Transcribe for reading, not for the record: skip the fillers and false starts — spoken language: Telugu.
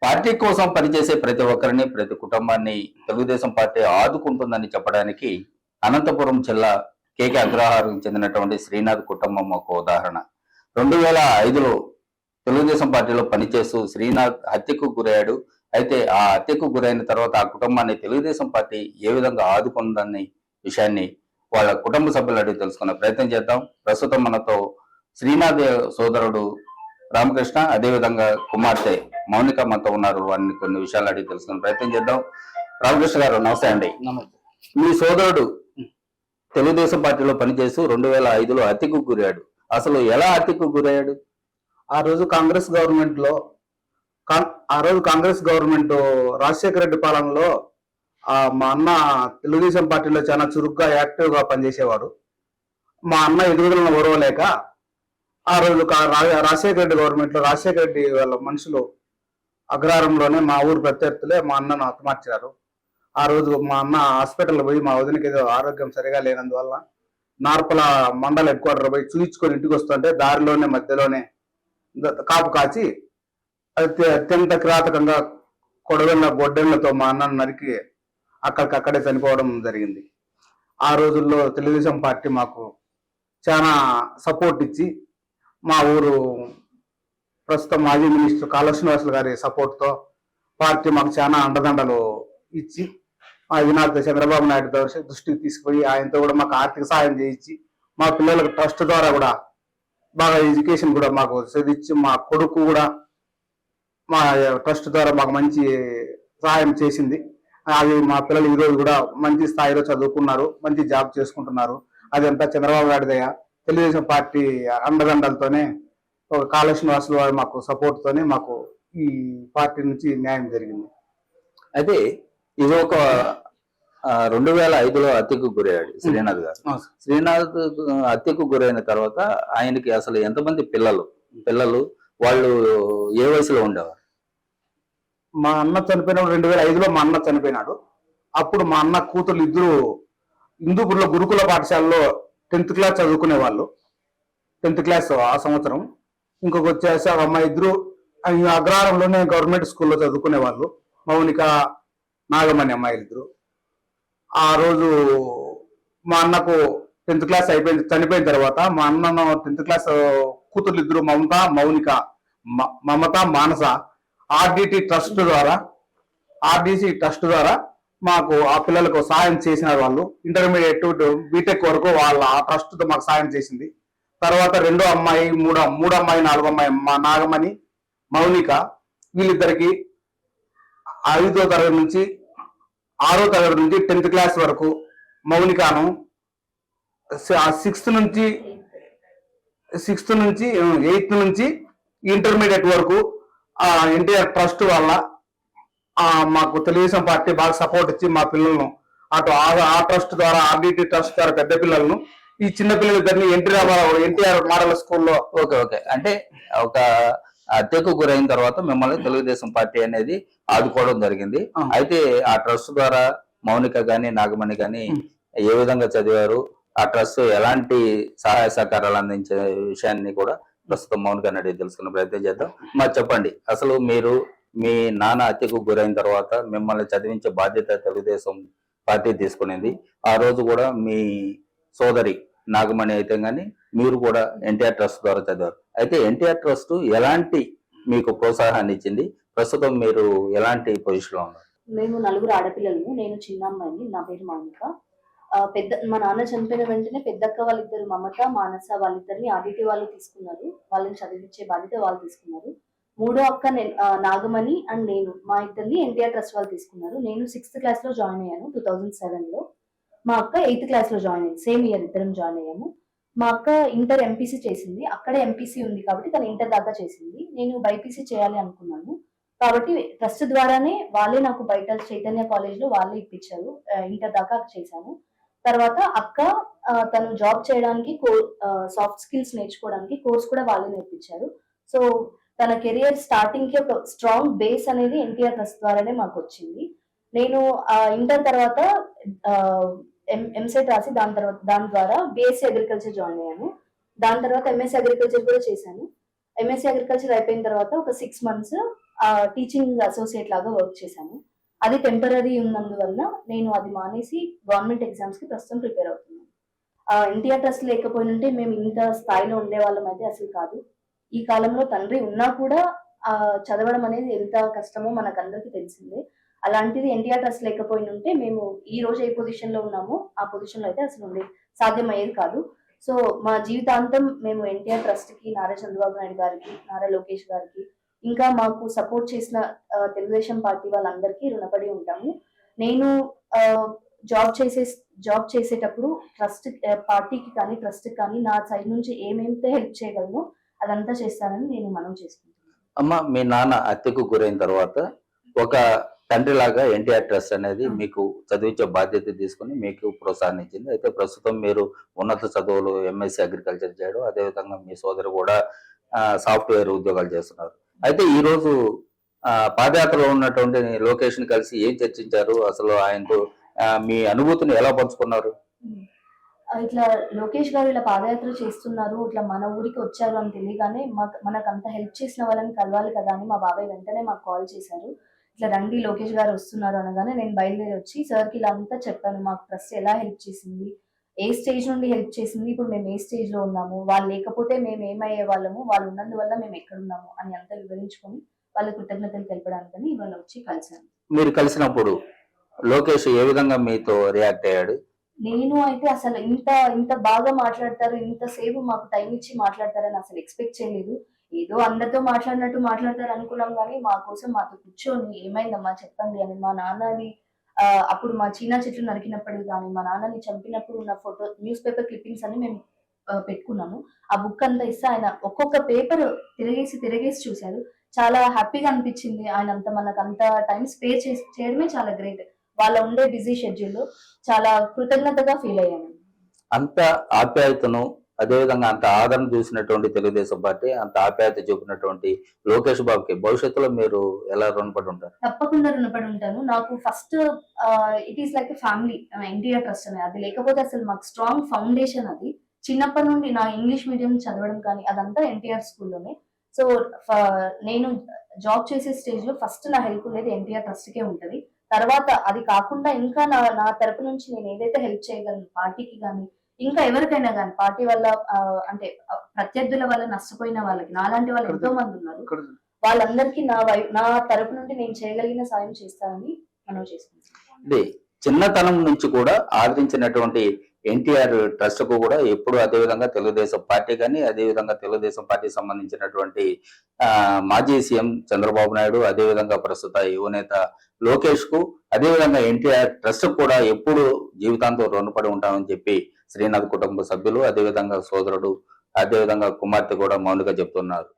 పార్టీ కోసం పనిచేసే ప్రతి ఒక్కరిని, ప్రతి కుటుంబాన్ని తెలుగుదేశం పార్టీ ఆదుకుంటుందని చెప్పడానికి అనంతపురం జిల్లా కేకే అగ్రహారానికి చెందినటువంటి శ్రీనాథ్ కుటుంబం ఒక ఉదాహరణ. 2005లో తెలుగుదేశం పార్టీలో పనిచేస్తూ శ్రీనాథ్ హత్యకు గురయ్యాడు. అయితే ఆ హత్యకు గురైన తర్వాత ఆ కుటుంబాన్ని తెలుగుదేశం పార్టీ ఏ విధంగా ఆదుకుందనే విషయాన్ని వాళ్ళ కుటుంబ సభ్యులు అడిగి తెలుసుకునే ప్రయత్నం చేద్దాం. ప్రస్తుతం మనతో శ్రీనాథ్ సోదరుడు రామకృష్ణ, అదేవిధంగా కుమార్తె మౌనిక మనతో ఉన్నారు. వారిని కొన్ని విషయాలు అడిగి తెలుసుకునే ప్రయత్నం చేద్దాం. రామకృష్ణ గారు నమస్తే అండి. నమస్తే. మీ సోదరుడు తెలుగుదేశం పార్టీలో పనిచేస్తూ 2005లో హత్యకు గురయ్యాడు. అసలు ఎలా హత్యకు గురయ్యాడు? ఆ రోజు కాంగ్రెస్ గవర్నమెంట్ రాజశేఖర రెడ్డి పాలనలో మా అన్న తెలుగుదేశం పార్టీలో చాలా చురుగ్గా యాక్టివ్ గా పనిచేసేవాడు. మా అన్న ఎదుగుదలను ఓరవలేక ఆ రోజు రాజశేఖర రెడ్డి గవర్నమెంట్ లో రాజశేఖర రెడ్డి వాళ్ళ మనుషులు అగ్రహారంలోనే మా ఊరు ప్రత్యర్థులే మా అన్నను హతమార్చారు. ఆ రోజు మా అన్న హాస్పిటల్ పోయి మా వదినకి ఏదో ఆరోగ్యం సరిగా లేనందువల్ల నార్పల మండల హెడ్ క్వార్టర్ పోయి చూయించుకొని ఇంటికి వస్తుంటే దారిలోనే మధ్యలోనే కాపు కాచి అత్యంత కిరాతకంగా గొడ్డెళ్లతో మా అన్నను నరికి అక్కడికక్కడే చనిపోవడం జరిగింది. ఆ రోజుల్లో తెలుగుదేశం పార్టీ మాకు చాలా సపోర్ట్ ఇచ్చి మా ఊరు ప్రస్తుతం మాజీ మినిస్టర్ కాళ శ్రీనివాసులు గారి సపోర్ట్తో పార్టీ మాకు చాలా అండదండలు ఇచ్చి మా అధినాథ చంద్రబాబు నాయుడు దృష్టికి తీసుకుపోయి ఆయనతో కూడా మాకు ఆర్థిక సహాయం చేయించి మా పిల్లలకు ట్రస్ట్ ద్వారా కూడా బాగా ఎడ్యుకేషన్ కూడా మాకు చదివించి మా కొడుకు కూడా మా ట్రస్ట్ ద్వారా మాకు మంచి సహాయం చేసింది. అది మా పిల్లలు ఈరోజు కూడా మంచి స్థాయిలో చదువుకున్నారు, మంచి జాబ్ చేసుకుంటున్నారు. అదంతా చంద్రబాబు నాయుడు దయ, తెలుగుదేశం పార్టీ అండదండలతోనే ఒక కాళ శ్రీనివాసులు వారు మాకు సపోర్ట్ తోనే మాకు ఈ పార్టీ నుంచి న్యాయం జరిగింది. అయితే ఇది ఒక 2005లో హత్యకు గురయ్యాడు శ్రీనాథ్ గారు. శ్రీనాథ్ హత్యకు గురైన తర్వాత ఆయనకి అసలు ఎంతమంది పిల్లలు వాళ్ళు ఏ వయసులో ఉండేవారు? మా అన్న చనిపోయినప్పుడు 2005లో మా అన్న చనిపోయినాడు. అప్పుడు మా అన్న కూతురు ఇద్దరు హిందూపూర్లో గురుకుల పాఠశాలలో 10th క్లాస్ చదువుకునే వాళ్ళు. 10th క్లాస్ ఆ సంవత్సరం. ఇంకొక వచ్చేసి ఆ అమ్మాయి ఇద్దరు అగ్రహారంలోనే గవర్నమెంట్ స్కూల్లో చదువుకునే వాళ్ళు. మౌనిక, నాగమణి అమ్మాయిలు ఇద్దరు. ఆ రోజు మా అన్నకు 10th క్లాస్ చనిపోయిన తర్వాత మా అన్న 10th క్లాస్ కూతుర్లు ఇద్దరు మమత, మానస ఆర్డిసి ట్రస్ట్ ద్వారా మాకు ఆ పిల్లలకు సాయం చేసినారు. వాళ్ళు ఇంటర్మీడియట్ బీటెక్ వరకు వాళ్ళ ఆ ట్రస్ట్ తో మాకు సాయం చేసింది. తర్వాత రెండో అమ్మాయి, మూడో అమ్మాయి, నాలుగో అమ్మాయి మా నాగమణి, మౌనిక వీళ్ళిద్దరికి 5వ తరగతి నుంచి 6వ తరగతి నుంచి 10th క్లాస్ వరకు, మౌనికాను 6th నుంచి 8th నుంచి ఇంటర్మీడియట్ వరకు ఎన్టీఆర్ ట్రస్ట్ వల్ల మాకు తెలుగుదేశం పార్టీ బాగా సపోర్ట్ ఇచ్చి మా పిల్లలను అటు ఆ ట్రస్ట్ ద్వారా, ఆర్డిటి ట్రస్ట్ ద్వారా పెద్ద పిల్లలను, ఈ చిన్న పిల్లలిద్దరిని ఎన్టీఆర్ మోడల్ స్కూల్లో. ఓకే. అంటే ఒక హత్యకు గురైన తర్వాత మిమ్మల్ని తెలుగుదేశం పార్టీ అనేది ఆదుకోవడం జరిగింది. అయితే ఆ ట్రస్ట్ ద్వారా మౌనిక గాని, నాగమణి గాని ఏ విధంగా చదివారు, ఆ ట్రస్ట్ ఎలాంటి సహాయ సహకారాలు అందించే విషయాన్ని కూడా ప్రస్తుతం మౌనిక అడిగి తెలుసుకునే ప్రయత్నం చేద్దాం. మరి చెప్పండి, అసలు మీరు మీ నాన్న హత్యకు గురైన తర్వాత మిమ్మల్ని చదివించే బాధ్యత తెలుగుదేశం పార్టీ తీసుకునేది. ఆ రోజు కూడా మీ సోదరి నాగమణి అయితే గాని మీరు కూడా ఎన్టీఆర్ ట్రస్ట్ ద్వారా చదివారు. అయితే ఎన్టీఆర్ ట్రస్ట్ ఎలాంటి మీకు ప్రోత్సాహాన్ని ఇచ్చింది? ప్రస్తుతం మీరు ఎలాంటి పొజిషన్ లో ఉన్నారు? మేము 4 ఆడపిల్లలు. నేను చిన్న అమ్మాయిని. నా పేరు మౌనిక. మా నాన్న చనిపోయిన వెంటనే పెద్దక్క వాళ్ళిద్దరు మమత, మానస వాళ్ళిద్దరిని ఆర్డిటి వాళ్ళు తీసుకున్నారు. వాళ్ళని చదివించే బాధ్యత వాళ్ళు తీసుకున్నారు. మూడో అక్క నాగమణి అండ్ నేను, మా ఇద్దరిని ఎన్టీఆర్ ట్రస్ట్ వాళ్ళు తీసుకున్నారు. నేను 6th క్లాస్ లో జాయిన్ అయ్యాను 2007లో. మా అక్క 8th క్లాస్ లో జాయిన్ అయ్యింది. సేమ్ ఇయర్ ఇద్దరం జాయిన్ అయ్యాము. మా అక్క ఇంటర్ ఎంపీసీ చేసింది. అక్కడే ఎంపీసీ ఉంది కాబట్టి తను ఇంటర్ దాకా చేసింది. నేను బైపీసీ చేయాలి అనుకున్నాను కాబట్టి ట్రస్ట్ ద్వారానే వాళ్ళే నాకు బయట చైతన్య కాలేజ్ లో వాళ్ళే ఇప్పించారు. ఇంటర్ దాకా చేశాను. తర్వాత అక్క తను జాబ్ చేయడానికి సాఫ్ట్ స్కిల్స్ నేర్చుకోవడానికి కోర్స్ కూడా వాళ్ళే నేర్పించారు. సో తన కెరియర్ స్టార్టింగ్ కి ఒక స్ట్రాంగ్ బేస్ అనేది ఎన్టీఆర్ ట్రస్ట్ ద్వారానే మాకు వచ్చింది. నేను ఇంటర్ తర్వాత ఎంసెట్ రాసి దాని ద్వారా బీఎస్సీ అగ్రికల్చర్ జాయిన్ అయ్యాను. దాని తర్వాత ఎంఎస్సీ అగ్రికల్చర్ కూడా చేశాను. ఎంఎస్సీ అగ్రికల్చర్ అయిపోయిన తర్వాత ఒక 6 months టీచింగ్ అసోసియేట్ లాగా వర్క్ చేశాను. అది టెంపరరీ ఉన్నందువల్ల నేను అది మానేసి గవర్నమెంట్ ఎగ్జామ్స్ కి ప్రస్తుతం ప్రిపేర్ అవుతున్నాను. ఎన్టీఆర్ ట్రస్ట్ లేకపోయినంటే మేము ఇంత స్థాయిలో ఉండేవాళ్ళం అయితే అసలు కాదు. ఈ కాలంలో తండ్రి ఉన్నా కూడా చదవడం అనేది ఎంత కష్టమో మనకందరికీ తెలిసిందే. అలాంటిది ఎన్టీఆర్ ట్రస్ట్ లేకపోయినుంటే మేము ఈ రోజు ఏ పొజిషన్ లో ఉన్నామో ఆ పొజిషన్ లో అయితే అసలు సాధ్యమయ్యేది కాదు. సో మా జీవితాంతం మేము ఎన్టీఆర్ ట్రస్ట్ కి, నారా చంద్రబాబు నాయుడు గారికి, నారా లోకేష్ గారికి, ఇంకా మాకు సపోర్ట్ చేసిన తెలుగుదేశం పార్టీ వాళ్ళందరికీ రుణపడి ఉంటాము. నేను జాబ్ చేసేటప్పుడు ట్రస్ట్ పార్టీకి కానీ ట్రస్ట్ కానీ నా సైడ్ నుంచి ఏమైతే హెల్ప్ చేయగలనో అదంతా చేస్తానని నేను మనవి చేసుకుంటున్నాను. అమ్మ, మీ నాన్న హత్యకు గురైన తర్వాత ఒక తండ్రి లాగా ఎన్టీఆర్ ట్రస్ట్ అనేది మీకు చదివించే బాధ్యత తీసుకుని మీకు ప్రోత్సాహాన్ని ఇచ్చింది. అయితే ప్రస్తుతం మీరు ఉన్నత చదువులు ఎంఎస్సీ అగ్రికల్చర్ చేయడం, అదేవిధంగా మీ సోదరు కూడా సాఫ్ట్వేర్ ఉద్యోగాలు చేస్తున్నారు. అయితే ఈ రోజు పాదయాత్రలో ఉన్నటువంటి లోకేష్ ని కలిసి ఏం చర్చించారు? అసలు ఆయనతో మీ అనుభూతిని ఎలా పంచుకున్నారు? ఇట్లా లోకేష్ గారు ఇలా పాదయాత్ర చేస్తున్నారు, ఇట్లా మన ఊరికి వచ్చారు అని తెలియగానే మనకు అంత హెల్ప్ చేసిన వాళ్ళని కలవాలి కదా అని మా బాబాయ్ వెంటనే మాకు కాల్ చేశారు. ఇట్లా రండి లోకేష్ గారు వస్తున్నారు అనగానే నేను బయలుదేరి వచ్చి సార్కి ఇలా అంతా చెప్పాను. మాకు ట్రస్ట్ ఎలా హెల్ప్ చేసింది, ఏ స్టేజ్ నుండి హెల్ప్ చేసింది, ఇప్పుడు మేము ఏ స్టేజ్ లో ఉన్నాము, వాళ్ళు లేకపోతే మేము ఏమయ్యే వాళ్ళము, వాళ్ళు ఉన్నందువల్ల మేము ఎక్కడున్నాము అని అంతా వివరించుకొని వాళ్ళ కృతజ్ఞతలు తెలపడానికని ఇవాళ వచ్చి కలిశాను. మీరు కలిసినప్పుడు లోకేష్ ఏ విధంగా మీతో రియాక్ట్ అయ్యాడు? నేను అయితే అసలు ఇంత బాగా మాట్లాడతారు, ఇంతసేపు మాకు టైం ఇచ్చి మాట్లాడతారని అసలు ఎక్స్పెక్ట్ చేయలేదు. ఏదో అందరితో మాట్లాడినట్టు మాట్లాడతారు అనుకున్నాం, కానీ మా కోసం మాతో కూర్చొని ఏమైందమ్మా చెప్పండి అని, మా నాన్నది అప్పుడు మా చీనా చెట్లు నరికినప్పుడు కానీ, మా నాన్నని చంపినప్పుడు ఉన్న ఫోటో, న్యూస్ పేపర్ క్లిప్పింగ్స్ అని మేము పెట్టుకున్నాము. ఆ బుక్ అంతా ఇస్తే ఆయన ఒక్కొక్క పేపర్ తిరగేసి చూశారు. చాలా హ్యాపీగా అనిపించింది. ఆయన మనకు అంత టైం స్పేర్ చేయడమే చాలా గ్రేట్. వాళ్ళ ఉండే బిజీ షెడ్యూల్లో చాలా కృతజ్ఞతగా ఫీల్ అయ్యాను. అంత ఆప్యాయతను, అదేవిధంగా అంత ఆదరణ చూసినటువంటి తెలుగుదేశం పార్టీ, అంత ఆప్యాయత చూపినటువంటి లోకేష్ బాబుకి భవిష్యత్తులో మీరు ఎలా రుణపడి ఉంటారు? తప్పకుండా రుణపడి ఉంటాను. నాకు first it is like family NTR trust అనేది. అది లేకపోతే అసలు మాకు స్ట్రాంగ్ ఫౌండేషన్ అది. చిన్నప్పటి నుండి నా ఇంగ్లీష్ మీడియం చదవడం కానీ అదంతా ఎన్టీఆర్ స్కూల్లోనే. సో నేను జాబ్ చేసే స్టేజ్ లో ఫస్ట్ నా హెల్ప్ అనేది ఎన్టీఆర్ ట్రస్ట్ కే ఉంటది. తర్వాత అది కాకుండా ఇంకా నా తరపు నుంచి నేను ఏదైతే హెల్ప్ చేయగలను పార్టీకి కానీ, ఇంకా ఎవరికైనా కానీ, పార్టీ వల్ల అంటే ప్రత్యర్థుల వల్ల నష్టపోయిన వాళ్ళకి, నాలాంటి వాళ్ళు ఎంతో మంది ఉన్నారు, వాళ్ళందరికీ నా తరపు నుండి నేను చేయగలిగిన సాయం చేస్తానని మనం చేసుకుంటాం. చిన్నతనం నుంచి కూడా ఆదరించినటువంటి ఎన్టీఆర్ ట్రస్ట్ కు కూడా ఎప్పుడు అదేవిధంగా తెలుగుదేశం పార్టీ కానీ, అదేవిధంగా తెలుగుదేశం పార్టీకి సంబంధించినటువంటి మాజీ సీఎం చంద్రబాబు నాయుడు, అదేవిధంగా ప్రస్తుత యువనేత లోకేష్ కు, అదేవిధంగా ఎన్టీఆర్ ట్రస్ట్ కూడా ఎప్పుడు జీవితాంతం రుణపడి ఉంటామని చెప్పి శ్రీనాథ్ కుటుంబ సభ్యులు, అదేవిధంగా సోదరుడు, అదేవిధంగా కుమార్తె కూడా మౌనిక చెప్తున్నారు.